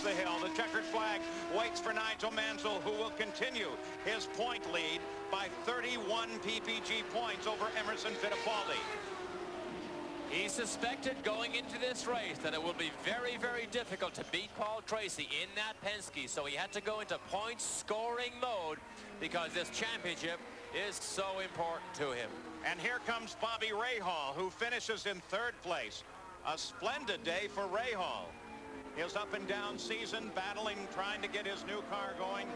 the hill. The checkered flag waits for Nigel Mansell, who will continue his point lead by 31 PPG points over Emerson Fittipaldi. He suspected going into this race that it would be very, very difficult to beat Paul Tracy in that Penske, so he had to go into point scoring mode because this championship is so important to him. And here comes Bobby Rahal, who finishes in third place. A splendid day for Rahal. His up and down season, battling, trying to get his new car going.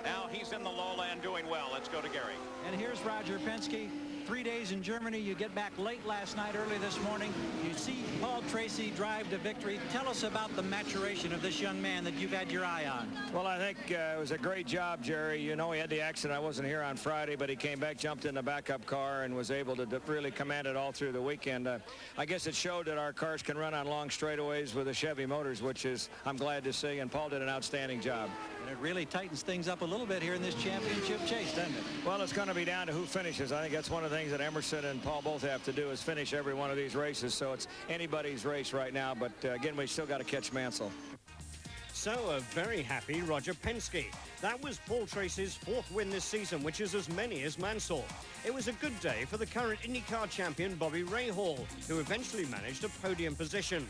Now he's in the lowland doing well. Let's go to Gary. And here's Roger Penske. 3 days in Germany. You get back late last night, early this morning. You see Paul Tracy drive to victory. Tell us about the maturation of this young man that you've had your eye on. Well, I think it was a great job, Jerry. You know, he had the accident. I wasn't here on Friday, but he came back, jumped in the backup car, and was able to really command it all through the weekend. I guess it showed that our cars can run on long straightaways with the Chevy motors, which is, I'm glad to see, and Paul did an outstanding job. And it really tightens things up a little bit here in this championship chase, doesn't it? Well, it's going to be down to who finishes. I think that's one of the things that Emerson and Paul both have to do is finish every one of these races. So it's anybody's race right now. But again, we still got to catch Mansell. So a very happy Roger Penske. That was Paul Tracy's fourth win this season, which is as many as Mansell. It was a good day for the current IndyCar champion Bobby Rahal, who eventually managed a podium position.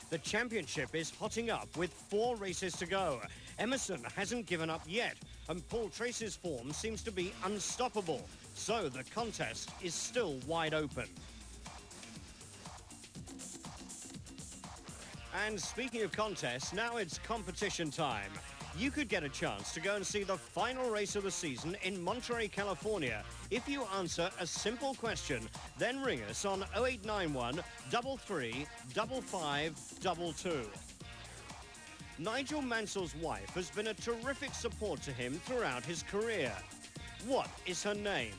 The championship is hotting up with 4 races to go. Emerson hasn't given up yet, and Paul Tracy's form seems to be unstoppable. So the contest is still wide open. And speaking of contests, now it's competition time. You could get a chance to go and see the final race of the season in Monterey, California, if you answer a simple question. Then ring us on 0891 33 5522. Nigel Mansell's wife has been a terrific support to him throughout his career. What is her name?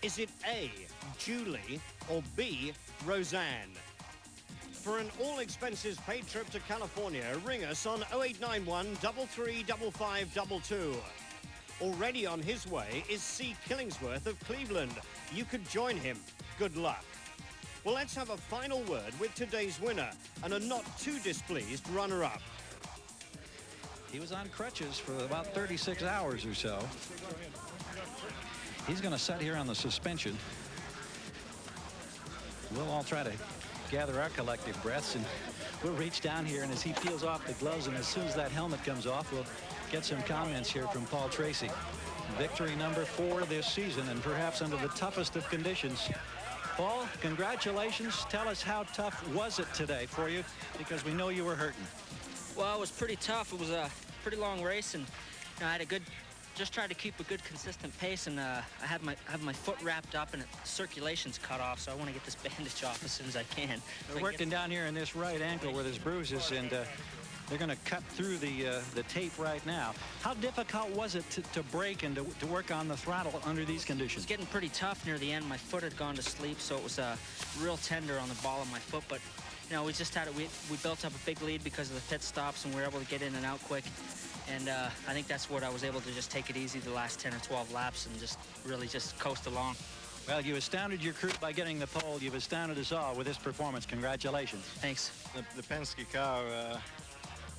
Is it A, Julie, or B, Roseanne? For an all-expenses-paid trip to California, ring us on 0891 33 5522. Already on his way is C. Killingsworth of Cleveland. You could join him. Good luck. Well, let's have a final word with today's winner and a not-too-displeased runner-up. He was on crutches for about 36 hours or so. He's going to sit here on the suspension. We'll all try to gather our collective breaths, and we'll reach down here, and as he peels off the gloves and as soon as that helmet comes off, we'll get some comments here from Paul Tracy. Victory number 4 this season, and perhaps under the toughest of conditions. Paul, congratulations. Tell us, how tough was it today for you, because we know you were hurting. Well, it was pretty tough. It was a pretty long race, and you know, I had a good, just tried to keep a good consistent pace, and I have my foot wrapped up and circulation's cut off, so I want to get this bandage off as soon as I can. They're working down here in this right ankle where there's bruises, and they're going to cut through the tape right now. How difficult was it to brake and to work on the throttle under these conditions? It was getting pretty tough near the end. My foot had gone to sleep, so it was real tender on the ball of my foot, but you know, we just had it. We built up a big lead because of the pit stops, and we were able to get in and out quick. And I think that's what I was able to just take it easy the last 10 or 12 laps and just really just coast along. Well, you astounded your crew by getting the pole. You've astounded us all with this performance. Congratulations. Thanks. The Penske car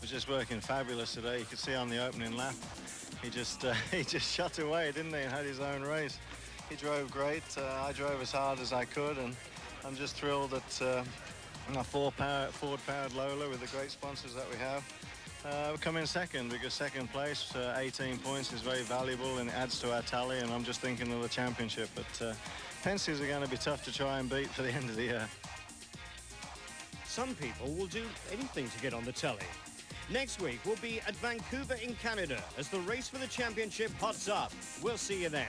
was just working fabulous today. You could see on the opening lap, he just shut away, didn't he, and had his own race. He drove great. I drove as hard as I could, and I'm just thrilled that our Ford-powered Lola with the great sponsors that we have, we come in second, because second place, 18 points, is very valuable and it adds to our tally, and I'm just thinking of the championship. But Penske's are going to be tough to try and beat for the end of the year. Some people will do anything to get on the telly. Next week, we'll be at Vancouver in Canada as the race for the championship hots up. We'll see you then.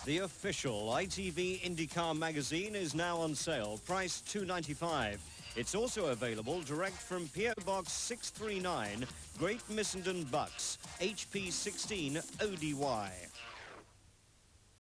The official ITV IndyCar magazine is now on sale, priced $2.95. It's also available direct from PO Box 639, Great Missenden Bucks, HP 16 ODY.